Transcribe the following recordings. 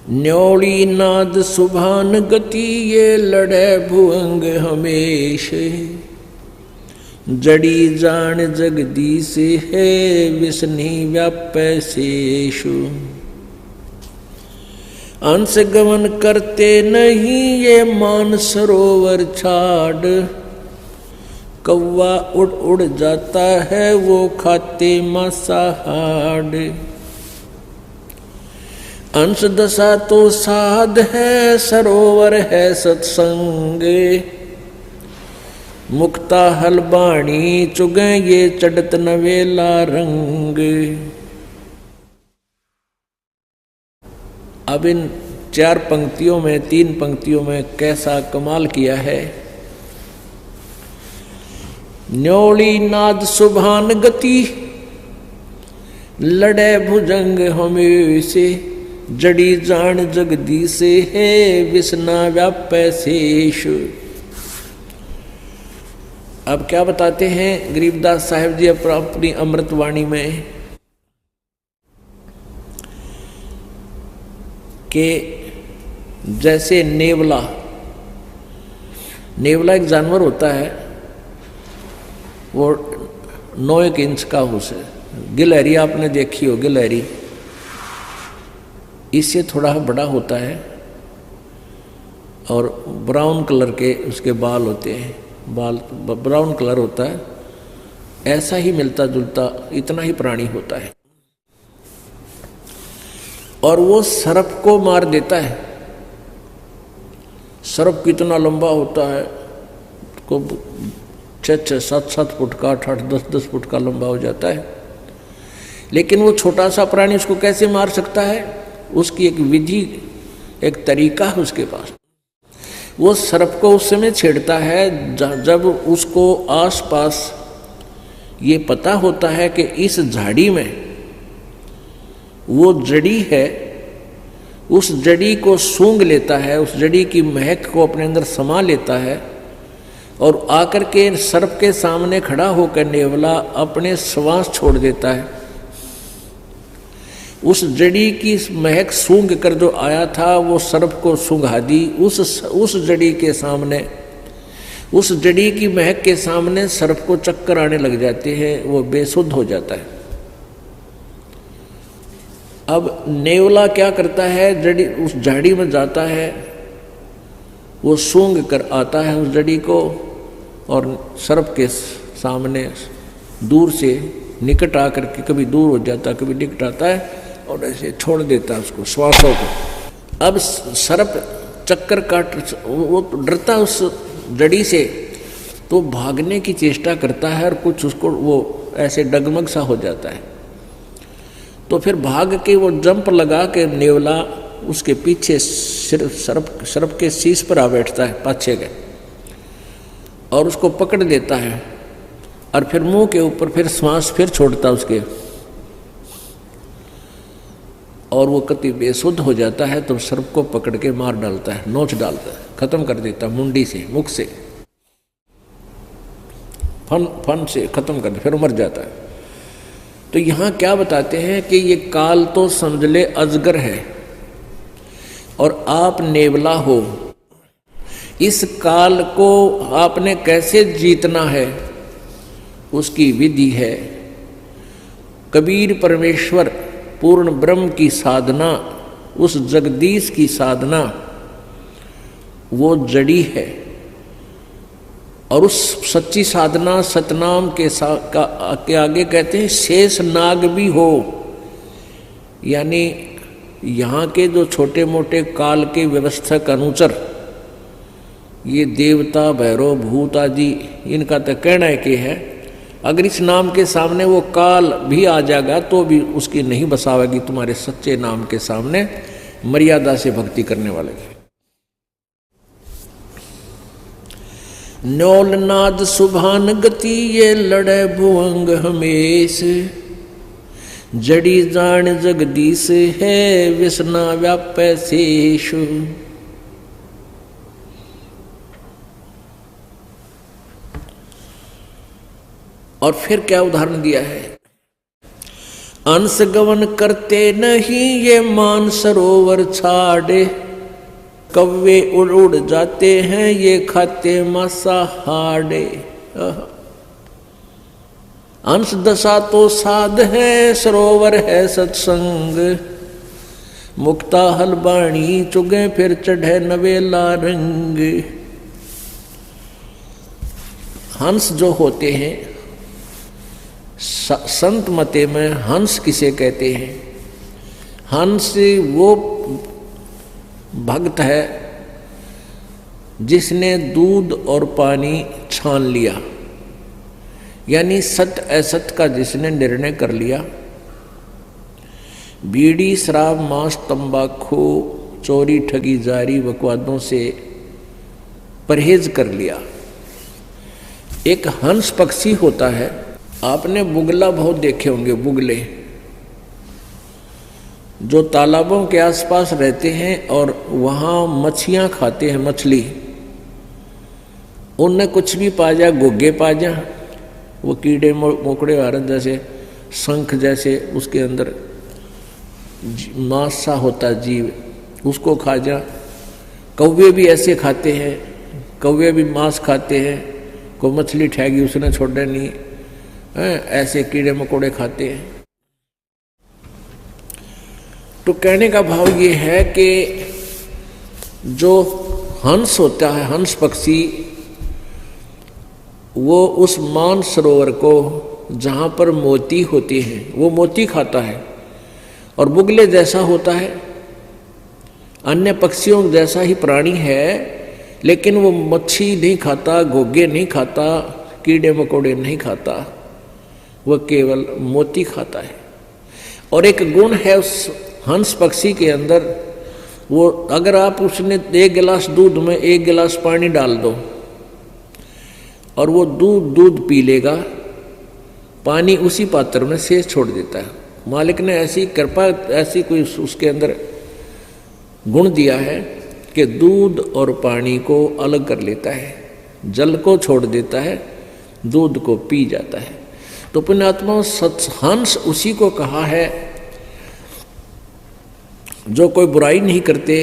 न्योली नाद सुभान गति ये लड़े भुअंग हमेश। जड़ी जान जगदीश है विष्णि व्यापै शेषु। अंश गमन करते नहीं ये मान सरोवर छाड़। कौवा उड़ उड़ जाता है वो खाते मांसाहार। अंश दशा तो साध है सरोवर है सत्संग। मुक्ता हलबाणी चुगे ये चढ़त नवेला रंग। अब इन 4 पंक्तियों में 3 पंक्तियों में कैसा कमाल किया है। न्योली नाद सुभान गति लड़े भुजंग हमेशे। जड़ी जान जगदीश है विष्णा व्यापै शेष। अब क्या बताते हैं गरीबदास साहिब जी अपनी अमृतवाणी में कि जैसे नेवला एक जानवर होता है, वो 9 इंच का हो से। गिलहरी आपने देखी हो, गिलहरी इससे थोड़ा बड़ा होता है और ब्राउन कलर के उसके बाल होते हैं, बाल ब्राउन कलर होता है। ऐसा ही मिलता जुलता इतना ही प्राणी होता है और वो सर्प को मार देता है। सर्प कितना लंबा होता है, को 6-6, 7-7 फुट का, 8-8, 10-10 फुट का लंबा हो जाता है। लेकिन वो छोटा सा प्राणी उसको कैसे मार सकता है? उसकी एक विधि, एक तरीका है उसके पास। वो सर्प को उस समय छेड़ता है जब उसको आसपास ये पता होता है कि इस झाड़ी में वो जड़ी है। उस जड़ी को सूंघ लेता है, उस जड़ी की महक को अपने अंदर समा लेता है और आकर के सर्प के सामने खड़ा होकर नेवला अपने श्वास छोड़ देता है। उस जड़ी की महक सूंघ कर जो आया था वो सर्प को सूंघा दी। उस जड़ी के सामने, उस जड़ी की महक के सामने सर्प को चक्कर आने लग जाते हैं, वो बेसुध हो जाता है। अब नेवला क्या करता है, जड़ी उस झाड़ी में जाता है, वो सूंघ कर आता है उस जड़ी को और सर्प के सामने दूर से निकट आकर के कभी दूर हो जाता है, कभी निकट आता है और ऐसे छोड़ देता है उसको, श्वासों को। अब सर्प चक्कर काट, वो डरता उस जड़ी से, तो भागने की चेष्टा करता है और कुछ उसको वो ऐसे डगमग सा हो जाता है। तो फिर भाग के वो जंप लगा के नेवला उसके पीछे सर्प के शीश पर आ बैठता है, पाछे के, और उसको पकड़ लेता है और फिर मुंह के ऊपर फिर श्वास फिर छोड़ता उसके, और वो कति बेसुध हो जाता है। तो सर्प को पकड़ के मार डालता है, नोच डालता है, खत्म कर देता है मुंडी से, मुख से, फन से खत्म कर, फिर मर जाता है। तो यहाँ क्या बताते हैं कि ये काल तो समझ ले अजगर है और आप नेवला हो। इस काल को आपने कैसे जीतना है, उसकी विधि है। कबीर परमेश्वर पूर्ण ब्रह्म की साधना, उस जगदीश की साधना, वो जड़ी है। और उस सच्ची साधना सतनाम के आगे कहते हैं शेष नाग भी हो। यानी यहाँ के जो छोटे मोटे काल के व्यवस्थक अनुचर, ये देवता भैरव भूत आदि, इनका तो कहना है कि है अगर इस नाम के सामने वो काल भी आ जाएगा तो भी उसकी नहीं बसावेगी तुम्हारे सच्चे नाम के सामने, मर्यादा से भक्ति करने वाले की। न्योल नाद सुभान गति ये लड़े भुअंग हमेश। जड़ी जान जगदीश है विष्णा व्यापै शेष। और फिर क्या उदाहरण दिया है, अंश गवन करते नहीं ये मान सरोवर छाड़े, कौवे उड़ उड़ जाते हैं ये खाते मांसाहारे। अंश दशा तो साध है सरोवर है सत्संग, मुक्ता हलबाणी चुगे फिर चढ़े नवेला रंग। हंस जो होते हैं, संत मते में हंस किसे कहते हैं? हंस वो भक्त है जिसने दूध और पानी छान लिया, यानी सत्य असत्य का जिसने निर्णय कर लिया। बीड़ी शराब मांस तंबाकू चोरी ठगी जारी बकवादों से परहेज कर लिया। एक हंस पक्षी होता है, आपने बुगला बहुत देखे होंगे, बुगले जो तालाबों के आसपास रहते हैं और वहाँ मछलियाँ खाते हैं, मछली उनने कुछ भी पा जा, गोगे पा जा, वो कीड़े मोकड़े वारन जैसे शंख जैसे उसके अंदर मांस सा होता जीव, उसको खा जा। कौवे भी ऐसे खाते हैं, कौवे भी मांस खाते हैं, कोई मछली ठहगी उसने छोड़ा नहीं है, ऐसे कीड़े मकोड़े खाते हैं। तो कहने का भाव ये है कि जो हंस होता है, हंस पक्षी, वो उस मान सरोवर को जहाँ पर मोती होते हैं वो मोती खाता है, और बुगले जैसा होता है, अन्य पक्षियों जैसा ही प्राणी है, लेकिन वो मच्छी नहीं खाता, घोगे नहीं खाता, कीड़े मकोड़े नहीं खाता, वह केवल मोती खाता है। और एक गुण है उस हंस पक्षी के अंदर, वो अगर आप उसने 1 गिलास दूध में 1 गिलास पानी डाल दो और वो दूध पी लेगा, पानी उसी पात्र में शेष छोड़ देता है। मालिक ने ऐसी कृपा, ऐसी कोई उसके अंदर गुण दिया है कि दूध और पानी को अलग कर लेता है, जल को छोड़ देता है, दूध को पी जाता है। तो पुण्यात्मा हंस उसी को कहा है जो कोई बुराई नहीं करते,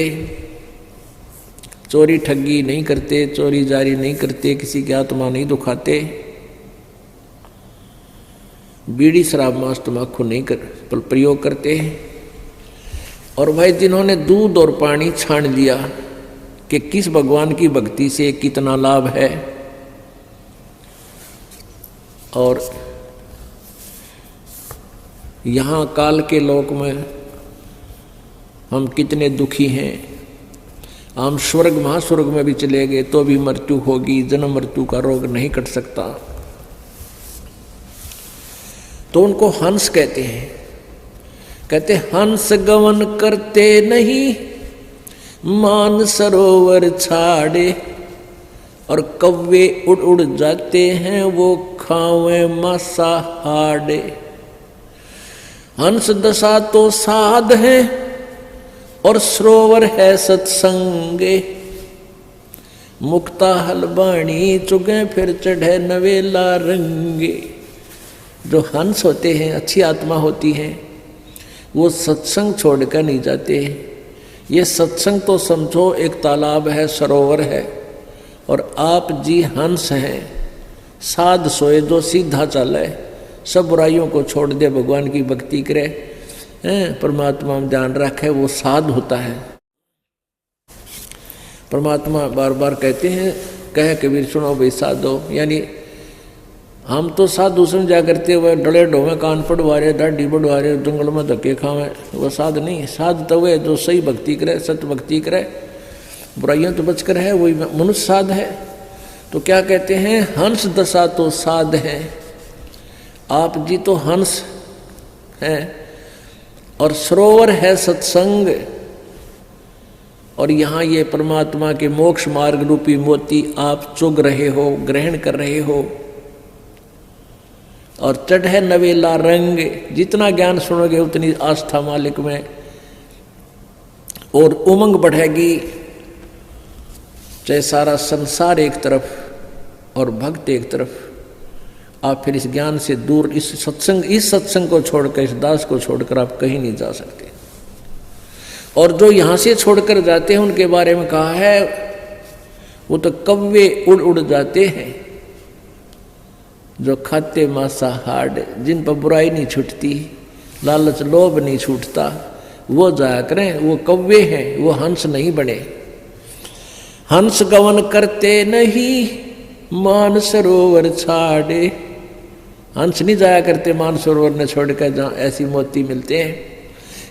चोरी ठगी नहीं करते, चोरी जारी नहीं करते, किसी की आत्मा नहीं दुखाते, बीड़ी शराब मांस तंबाकू नहीं प्रयोग करते हैं। और भाई जिन्होंने दूध और पानी छान लिया कि किस भगवान की भक्ति से कितना लाभ है, और यहाँ काल के लोक में हम कितने दुखी हैं। हम स्वर्ग महास्वर्ग में भी चले गए तो भी मृत्यु होगी, जन्म मृत्यु का रोग नहीं कट सकता। तो उनको हंस कहते हैं। कहते हंस गवन करते नहीं मान सरोवर छाड़े, और कौवे उड़ उड़ जाते हैं वो खावे मांसाहारे। हंस दशा तो साध है और सरोवर है सत्संगे, मुक्ता हलबाणी चुगे फिर चढ़े नवेला रंगे। जो हंस होते हैं, अच्छी आत्मा होती है, वो सत्संग छोड़कर नहीं जाते। ये सत्संग तो समझो एक तालाब है, सरोवर है, और आप जी हंस हैं। साध सोए जो सीधा चले, सब बुराइयों को छोड़ दे, भगवान की भक्ति करे, परमात्मा में ध्यान रखे, वो साध होता है। परमात्मा बार बार कहते हैं, कहे कबीर सुनो भाई साधो, यानी हम तो साधु समझा करते हुए डले ढोवे, कान पड़वारे, दाढ़ी बढ़वारे, जंगल में धक्के खावे, वो साध नहीं। साध तो वे जो सही भक्ति करे, सत्य भक्ति करे, बुराइयों तो बचकर है, वही मनुष्य साध है। तो क्या कहते हैं, हंस दशा तो साध है। आप जी तो हंस हैं, और सरोवर है सत्संग, और यहाँ ये परमात्मा के मोक्ष मार्ग रूपी मोती आप चुग रहे हो, ग्रहण कर रहे हो, और चढ़े नवेला रंग। जितना ज्ञान सुनोगे उतनी आस्था मालिक में और उमंग बढ़ेगी। चाहे सारा संसार एक तरफ और भक्त एक तरफ, आप फिर इस ज्ञान से दूर, इस सत्संग को छोड़कर, इस दास को छोड़कर आप कहीं नहीं जा सकते। और जो यहां से छोड़कर जाते हैं उनके बारे में कहा है वो तो कौवे उड़ उड़ जाते हैं, जो खाते मांसाहार, जिन पर बुराई नहीं छूटती, लालच लोभ नहीं छूटता, वो जाया करें, वो कौवे हैं, वो हंस नहीं बने। हंस गवन करते नहीं मान सरोवर छाड़े, हंस नहीं जाया करते मान सरोवर ने छोड़कर जहाँ ऐसी मोती मिलते हैं।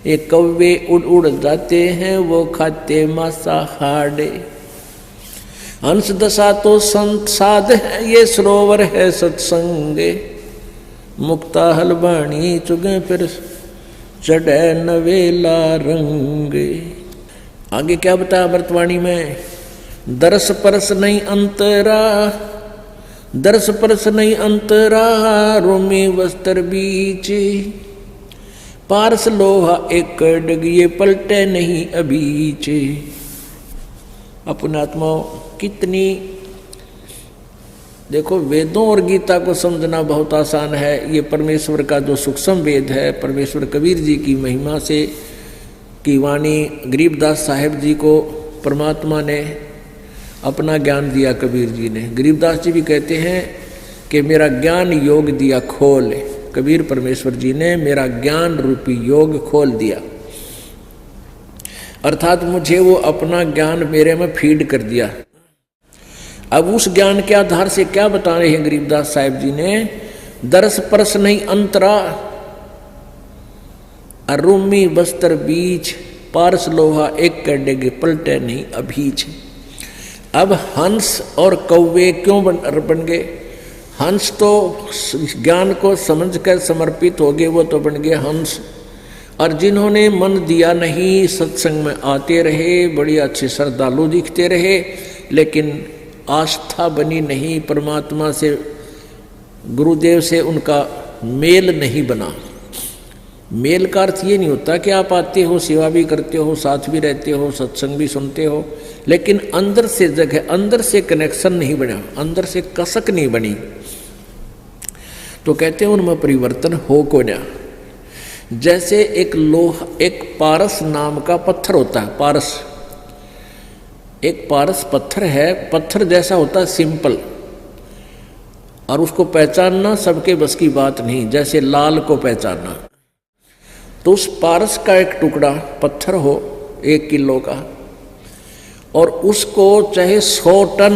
ये कौवे उड़ उड़ जाते हैं, वो खाते मांसाहार। हंस दशा तो संत साध है, ये सरोवर है सत्संगे, मुक्ता हलवाणी चुगे फिर चढ़े नवेला रंगे। आगे क्या बताया अमृतवाणी में, दरस परस नहीं अंतरा, दरस परस नहीं अंतरा, रोमी वस्त्र बीच, पारस लोहा एक डग, ये पलटे नहीं अबीचे। अपने आत्माओं कितनी, देखो वेदों और गीता को समझना बहुत आसान है, ये परमेश्वर का जो सूक्ष्म वेद है, परमेश्वर कबीर जी की महिमा से की वाणी, गरीबदास साहेब जी को परमात्मा ने अपना ज्ञान दिया, कबीर जी ने। गरीबदास जी भी कहते हैं कि मेरा ज्ञान योग दिया खोल, कबीर परमेश्वर जी ने मेरा ज्ञान रूपी योग खोल दिया, अर्थात मुझे वो अपना ज्ञान मेरे में फीड कर दिया। अब उस ज्ञान के आधार से क्या बता रहे हैं गरीबदास साहिब जी ने, दरस परस नहीं अंतरा, अरुमी बस्तर बीच, पारस लोहा एक कडेगे पलटे नहीं अभीच। अब हंस और कौवे क्यों बन गए? हंस तो ज्ञान को समझकर समर्पित हो गए, वो तो बन गए हंस। और जिन्होंने मन दिया नहीं, सत्संग में आते रहे, बड़ी अच्छे श्रद्धालु दिखते रहे, लेकिन आस्था बनी नहीं, परमात्मा से, गुरुदेव से उनका मेल नहीं बना। मेल का अर्थ ये नहीं होता कि आप आते हो, सेवा भी करते हो, साथ भी रहते हो, सत्संग भी सुनते हो, लेकिन अंदर से जगह, अंदर से कनेक्शन नहीं बना, अंदर से कसक नहीं बनी, तो कहते हैं उनमें परिवर्तन हो को ना। जैसे एक लोहा, एक पारस नाम का पत्थर होता है, पारस, एक पारस पत्थर है, पत्थर जैसा होता है सिंपल, और उसको पहचानना सबके बस की बात नहीं, जैसे लाल को पहचानना। तो उस पारस का एक टुकड़ा पत्थर हो 1 किलो का, और उसको चाहे 100 टन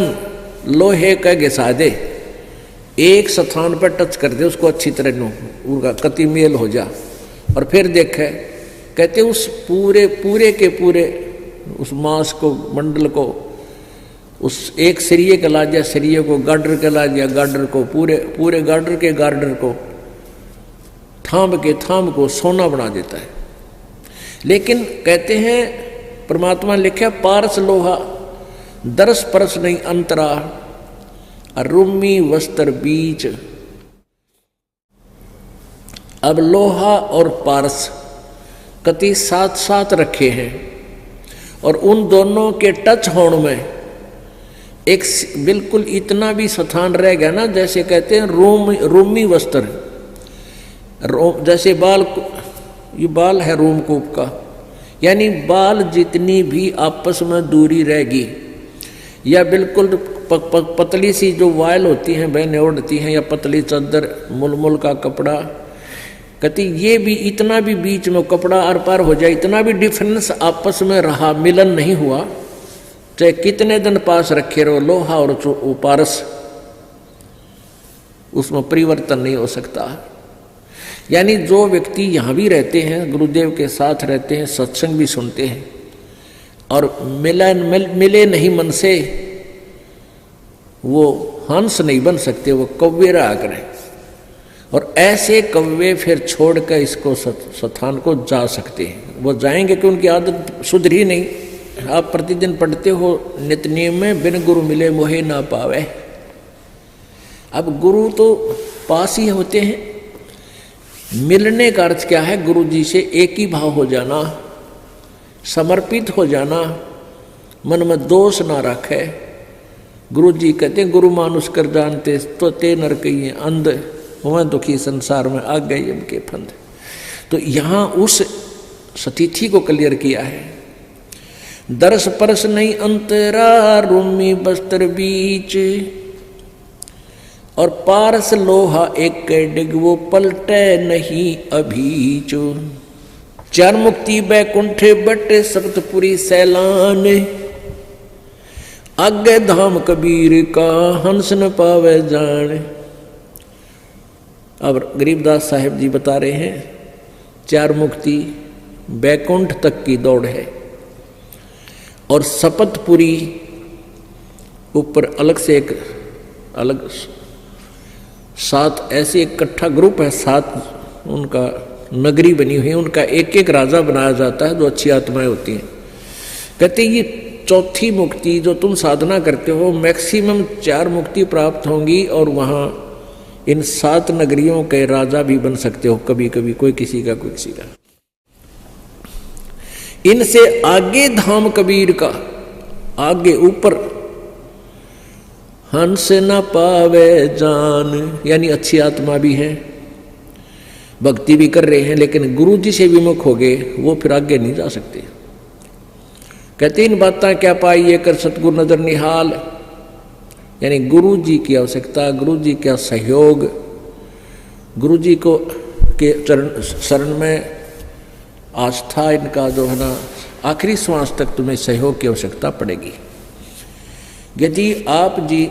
लोहे का घिसा दे, एक स्थान पर टच कर दे उसको अच्छी तरह उनका कति मेल हो जा, और फिर देखे, कहते उस पूरे के पूरे उस मांस को, मंडल को, उस एक सरिये का ला दिया, सरिये को गार्डर का ला दिया, गार्डर को पूरे गार्डर के गार्डर को, थाम को सोना बना देता है। लेकिन कहते हैं परमात्मा लिखा पारस लोहा, दरस परस नहीं अंतरा, रुमी वस्त्र बीच। अब लोहा और पारस कति साथ साथ रखे हैं, और उन दोनों के टच होने में एक बिल्कुल इतना भी स्थान रह गया ना, जैसे कहते हैं रोमी वस्त्र, जैसे बाल, ये बाल है रोमकूप का, यानी बाल जितनी भी आपस में दूरी रहेगी, या बिल्कुल पतली सी जो वायल होती हैं बहनें ओढ़ती हैं, या पतली चादर मुलमुल का कपड़ा, कहती ये भी इतना भी बीच में कपड़ा आर पार हो जाए, इतना भी डिफरेंस आपस में रहा, मिलन नहीं हुआ, चाहे कितने दिन पास रखे रहो लोहा और पारस, उसमें परिवर्तन नहीं हो सकता। यानी जो व्यक्ति यहाँ भी रहते हैं, गुरुदेव के साथ रहते हैं, सत्संग भी सुनते हैं, और मिले नहीं मन से, वो हंस नहीं बन सकते, वो कौवे रहा करें। और ऐसे कौवे फिर छोड़कर इसको स्थान को जा सकते हैं, वो जाएंगे कि उनकी आदत सुधरी नहीं। आप प्रतिदिन पढ़ते हो नित्यनेम में, बिन गुरु मिले मोहे ना पावे। अब गुरु तो पास ही होते हैं, मिलने का अर्थ क्या है? गुरु जी से एक ही भाव हो जाना, समर्पित हो जाना, मन में दोष ना रखे, गुरु जी कहते हैं गुरु मानुष कर जानते तो ते नर कहिए अंध हुए दुखी संसार में आ गए इनके फंद। तो यहाँ उस स्थिति को क्लियर किया है। दरस परस नहीं अंतरा रूमी बस्तर बीच, और पारस लोहा एक डिग वो पलटे नहीं अभीचो। चार मुक्ति बैकुंठे बटे सप्तपुरी सैलान, आगे धाम कबीर का हंस न पावे जान। अब गरीबदास साहिब जी बता रहे हैं चार मुक्ति बैकुंठ तक की दौड़ है, और सपतपुरी ऊपर अलग से एक अलग 7 ऐसे इकट्ठा ग्रुप है, 7 उनका नगरी बनी हुई है, उनका एक एक राजा बनाया जाता है जो अच्छी आत्माएं होती हैं। कहते ये चौथी मुक्ति जो तुम साधना करते हो मैक्सिमम 4 मुक्ति प्राप्त होंगी, और वहाँ इन 7 नगरियों के राजा भी बन सकते हो कभी कभी, कोई किसी का कोई किसी का। इनसे आगे धाम कबीर का, आगे ऊपर हंस न पावे जान, यानी अच्छी आत्मा भी है, भक्ति भी कर रहे हैं, लेकिन गुरु जी से विमुख हो गए, वो फिर आगे नहीं जा सकते। कहते इन बातें क्या पाइए कर सतगुरु नजर निहाल, यानी गुरु जी की आवश्यकता, गुरु जी का सहयोग, गुरु जी को के चरण शरण में आस्था, इनका जो है ना आखिरी श्वास तक तुम्हें सहयोग की आवश्यकता पड़ेगी। यदि आप जी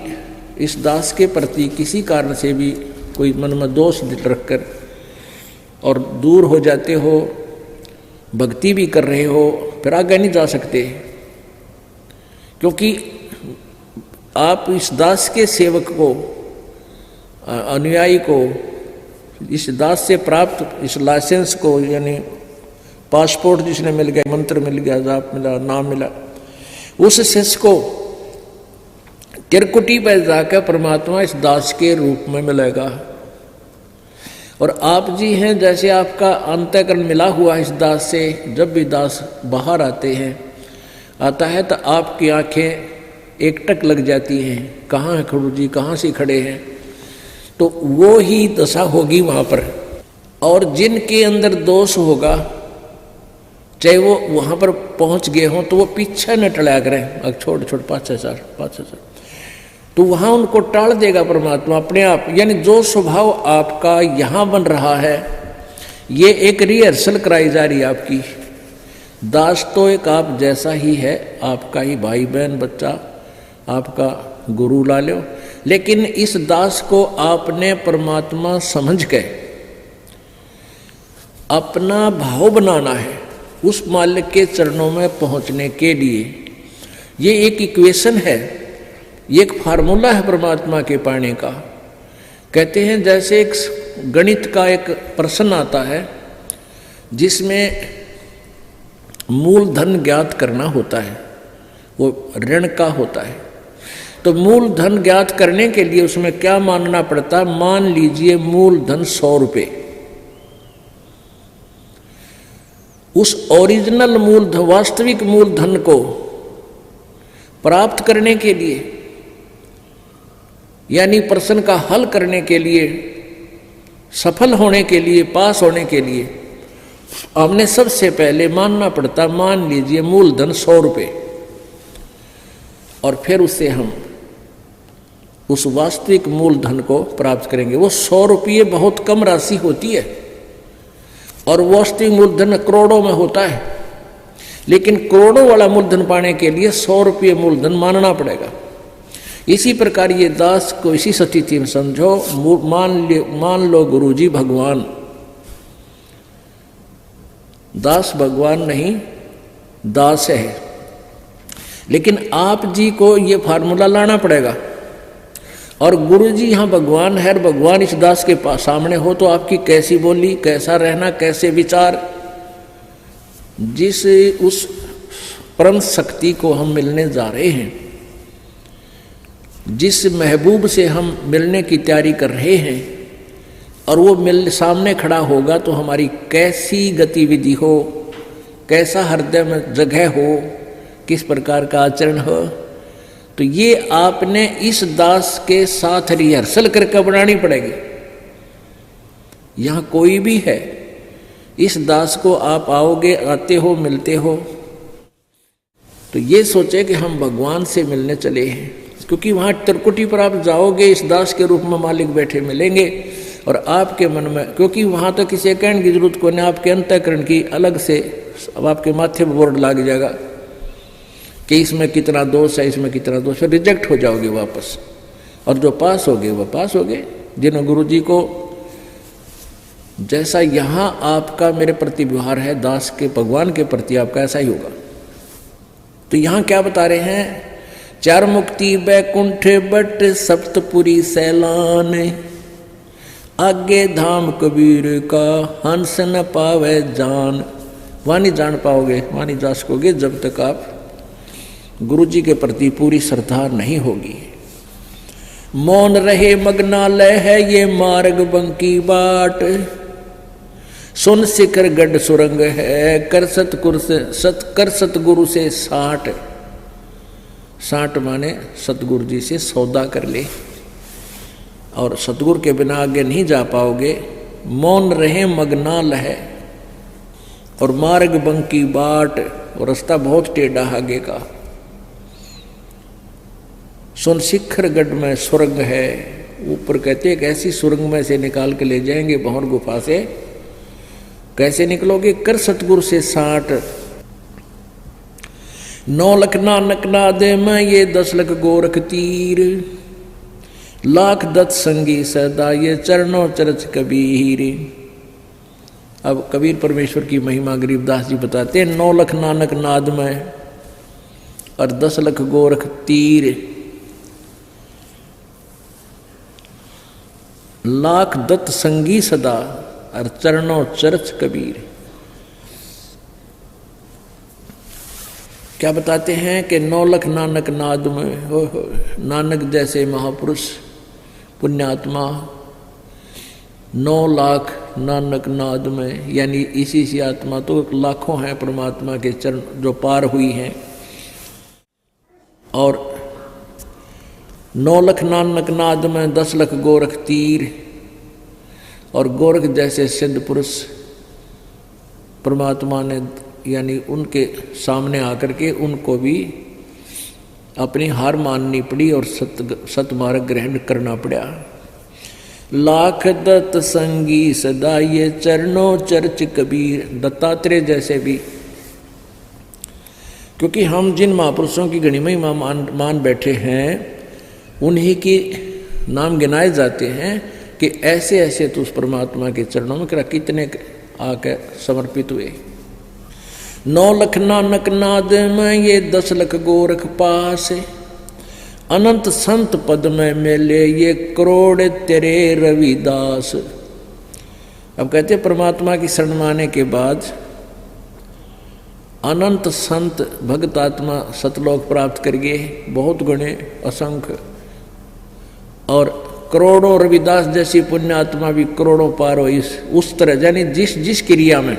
इस दास के प्रति किसी कारण से भी कोई मन में दोष रखकर और दूर हो जाते हो, भक्ति भी कर रहे हो, फिर आगे नहीं जा सकते, क्योंकि आप इस दास के सेवक को, अनुयायी को, इस दास से प्राप्त इस लाइसेंस को, यानी पासपोर्ट जिसने मिल गया, मंत्र मिल गया, जाप मिला, नाम मिला, उस शिष्य को त्रिकुटी पर जाकर परमात्मा इस दास के रूप में मिलेगा। और आप जी हैं जैसे आपका अंतःकरण मिला हुआ इस दास से, जब भी दास बाहर आता है तो आपकी आंखें एकटक लग जाती हैं, कहाँ है गुरु जी, कहाँ से खड़े हैं, तो वो ही दशा होगी वहाँ पर। और जिनके अंदर दोष होगा, चाहे वो वहाँ पर पहुँच गए हों, तो वो पीछे न टला करें, छोड़ 5-6 तो वहाँ उनको टाल देगा परमात्मा अपने आप। यानी जो स्वभाव आपका यहाँ बन रहा है, ये एक रिहर्सल कराई जा रही है आपकी। दास तो एक आप जैसा ही है, आपका ही भाई बहन बच्चा, आपका गुरु ला लो, लेकिन इस दास को आपने परमात्मा समझ के अपना भाव बनाना है उस मालिक के चरणों में पहुंचने के लिए। ये एक इक्वेशन है, ये एक फार्मूला है परमात्मा के पाने का। कहते हैं जैसे एक गणित का एक प्रश्न आता है जिसमें मूलधन ज्ञात करना होता है, वो ऋण का होता है। तो मूलधन ज्ञात करने के लिए उसमें क्या मानना पड़ता है? मान लीजिए मूलधन 100 रुपये। उस ओरिजिनल मूलधन, वास्तविक मूलधन को प्राप्त करने के लिए, यानी प्रश्न का हल करने के लिए, सफल होने के लिए, पास होने के लिए, हमने सबसे पहले मानना पड़ता, मान लीजिए मूलधन 100 रुपये, और फिर उससे हम उस वास्तविक मूलधन को प्राप्त करेंगे। वो 100 रुपये बहुत कम राशि होती है, और वास्तविक मूलधन करोड़ों में होता है, लेकिन करोड़ों वाला मूलधन पाने के लिए 100 रुपये मूलधन मानना पड़ेगा। इसी प्रकार ये दास को इसी स्थिति में समझो, मान लो गुरुजी भगवान, दास भगवान नहीं, दास है, लेकिन आप जी को ये फार्मूला लाना पड़ेगा। और गुरुजी यहाँ भगवान है, और भगवान इस दास के पास सामने हो, तो आपकी कैसी बोली, कैसा रहना, कैसे विचार, जिस उस परम शक्ति को हम मिलने जा रहे हैं, जिस महबूब से हम मिलने की तैयारी कर रहे हैं, और वो सामने खड़ा होगा, तो हमारी कैसी गतिविधि हो, कैसा हृदय में जगह हो, किस प्रकार का आचरण हो, तो ये आपने इस दास के साथ रिहर्सल करके बनानी पड़ेगी। यहां कोई भी है, इस दास को आप आओगे, आते हो, मिलते हो, तो ये सोचे कि हम भगवान से मिलने चले हैं, क्योंकि वहां त्रिकुटी पर आप जाओगे, इस दास के रूप में मालिक बैठे मिलेंगे और आपके मन में, क्योंकि वहां तो किसी कहने की जरूरत को नहीं, आपके अंतःकरण की अलग से अब आपके माथे पर बोर्ड लग जाएगा कि इसमें कितना दोष है, इसमें कितना दोष है, रिजेक्ट हो जाओगे वापस। और जो पास हो गए वो पास हो गए। जिन गुरु जी को जैसा यहाँ आपका मेरे प्रति व्यवहार है, दास के भगवान के प्रति आपका ऐसा ही होगा। तो यहाँ क्या बता रहे हैं, चार मुक्ति बैकुंठ बट सप्तपुरी सैलान, आगे धाम कबीर का हंस न पावे जान। वहाँ नहीं जान पाओगे, वहाँ नहीं जा सकोगे जब तक आप गुरु जी के प्रति पूरी श्रद्धा नहीं होगी। मौन रहे मग्नालय है ये मार्ग बंकी बाट, सुन शिखर गढ़ सुरंग है कर सतगुरु से साठ। साठ माने सतगुरु जी से सौदा कर ले, और सतगुरु के बिना आगे नहीं जा पाओगे। मौन रहे मग्नाल है और मार्ग बंकी बाट, और रास्ता बहुत टेढ़ा आगे का। सुन शिखर गढ़ में सुरंग है, ऊपर कहते एक ऐसी सुरंग में से निकाल के ले जाएंगे भंवर गुफा से। कैसे निकलोगे, कर सतगुरु से साठ। 9 लख नानक नादे में ये 10 लख गोरख तीर, लाख दत्त संगी सदा ये चरणों चरच कबीर। अब कबीर परमेश्वर की महिमा गरीबदास जी बताते हैं, 9 लख नानक नाद में और 10 लख गोरख तीर, लाख दत्त संगी सदा और चरणों चरच कबीर। क्या बताते हैं कि 9 लख नानक नाद में, हो नानक जैसे महापुरुष पुण्यात्मा 9 लाख नानक नाद में, यानी इसी सी आत्मा तो लाखों हैं परमात्मा के चरण जो पार हुई हैं। और 9 लख नानक नाद में 10 लख गोरख तीर, और गोरख जैसे सिद्ध पुरुष परमात्मा ने यानी उनके सामने आकर के उनको भी अपनी हार माननी पड़ी और सतमार्ग ग्रहण करना पड़ा। लाख दत्त संगी सदा ये चरणों चर्च कबीर, दत्तात्रेय जैसे भी, क्योंकि हम जिन महापुरुषों की गणिमा ही मान बैठे हैं उन्हीं की नाम गिनाए जाते हैं कि ऐसे ऐसे तो उस परमात्मा के चरणों में कितने आके समर्पित हुए। 9 लख नानक नाद में ये 10 लख गोरख पास, अनंत संत पद में मिले ये करोड़ तेरे रविदास। अब कहते परमात्मा की शरण माने के बाद अनंत संत भक्त आत्मा सतलोक प्राप्त करिए, बहुत गुणे असंख्य, और करोड़ों रविदास जैसी पुण्य आत्मा भी करोड़ों पार हो। इस उस तरह यानी जिस क्रिया में,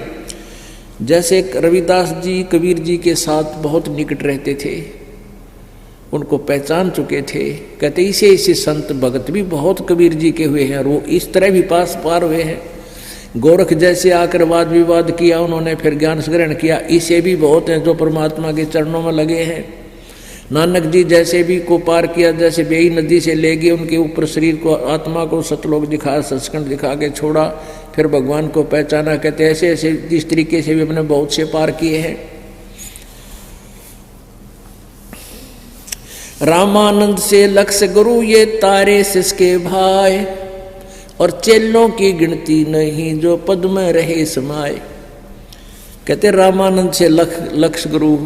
जैसे रविदास जी कबीर जी के साथ बहुत निकट रहते थे, उनको पहचान चुके थे, कहते इसे संत भगत भी बहुत कबीर जी के हुए हैं और वो इस तरह भी पार हुए हैं। गोरख जैसे आकर वाद विवाद किया उन्होंने, फिर ज्ञान ग्रहण किया, इसे भी बहुत हैं जो परमात्मा के चरणों में लगे हैं। नानक जी जैसे भी को पार किया, जैसे बेई नदी से ले गए उनके ऊपर शरीर को, आत्मा को सतलोक दिखा, सचखंड दिखा के छोड़ा, फिर भगवान को पहचाना। कहते ऐसे ऐसे इस तरीके से भी अपने बहुत से पार किए हैं। रामानंद से लक्ष गुरु ये तारे सिसके भाई, और चेलों की गिनती नहीं जो पद में रहे समाये। कहते रामानंद से लक्ष गुरु,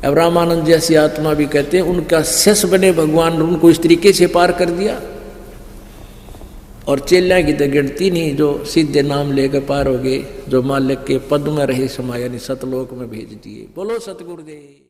अब रामानंद जैसी आत्मा भी कहते हैं उनका शिष्य बने भगवान, उनको इस तरीके से पार कर दिया। और चेल्या की तो गिनती नहीं जो सीधे नाम लेकर पार हो गए, जो मालिक के पद में रहे समाये, यानी सतलोक में भेज दिए। बोलो सतगुरुदेव।